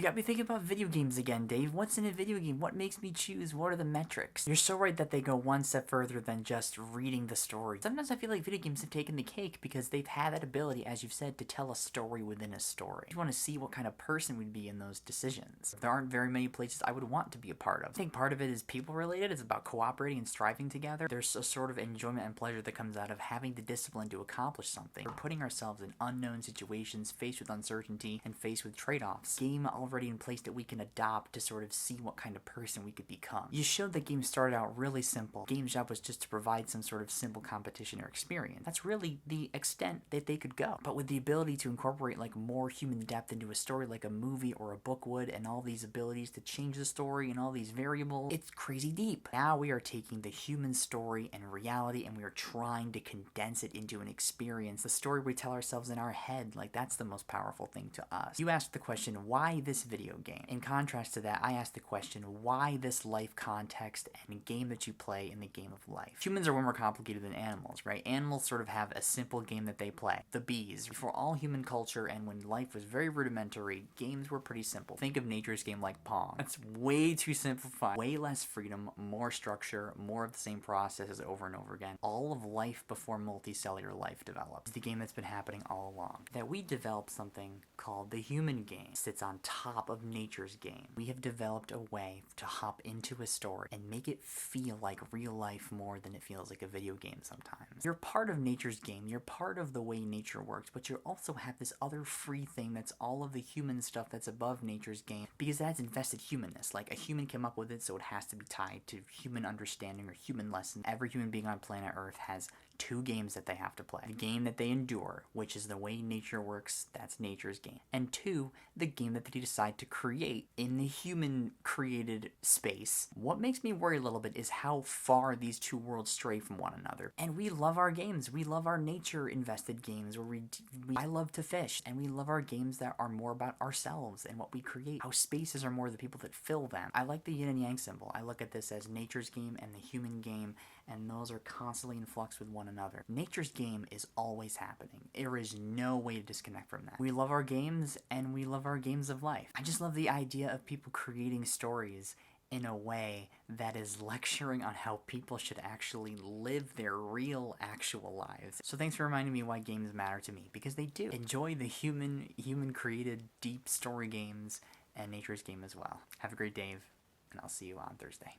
got me thinking about video games again, Dave. What's in a video game? What makes me choose? What are the metrics? You're so right that they go one step further than just reading the story. Sometimes I feel like video games have taken the cake because they've had that ability, as you've said, to tell a story within a story. You want to see what kind of person we'd be in those decisions. There aren't very many places I would want to be a part of. I think part of it is people related. It's about cooperating and striving together. There's a sort of enjoyment and pleasure that comes out of having the discipline to accomplish something. We're putting ourselves in unknown situations, faced with uncertainty and faced with trade-offs. Game already in place that we can adopt to sort of see what kind of person we could become. You showed that games started out really simple. Game's job was just to provide some sort of simple competition or experience. That's really the extent that they could go. But with the ability to incorporate like more human depth into a story like a movie or a book would, and all these abilities to change the story and all these variables, it's crazy deep. Now we are taking the human story and reality and we are trying to condense it into an experience. The story we tell ourselves in our head, like that's the most powerful thing to us. You asked the question, why this video game? In contrast to that, I asked the question, why this life context and game that you play in the game of life? Humans are way more complicated than animals, right? Animals sort of have a simple game that they play. The bees. For all human culture and when life was very rudimentary, games were pretty simple. Think of nature's game like Pong. That's way too simplified. Way less freedom, more structure, more of the same processes over and over again. All of life before multicellular life develops. It's the game that's been happening all along. That we developed something called the human game. It sits on top of nature's game. We have developed a way to hop into a story and make it feel like real life more than it feels like a video game sometimes. You're part of nature's game. You're part of the way nature works, but you also have this other free thing that's all of the human stuff that's above nature's game because that's invested humanness. Like a human came up with it, so it has to be tied to human understanding or human lesson. Every human being on planet Earth has two games that they have to play. The game that they endure, which is the way nature works, that's nature's game. And two, the game that they decide to create in the human created space. What makes me worry a little bit is how far these two worlds stray from one another. And we love our games. We love our nature invested games where I love to fish, and we love our games that are more about ourselves and what we create. How spaces are more the people that fill them. I like the yin and yang symbol. I look at this as nature's game and the human game, and those are constantly in flux with one another. Nature's game is always happening. There is no way to disconnect from that. We love our games, and we love our games of life. I just love the idea of people creating stories in a way that is lecturing on how people should actually live their real, actual lives. So thanks for reminding me why games matter to me, because they do. Enjoy the human-created, deep story games and nature's game as well. Have a great day, and I'll see you on Thursday.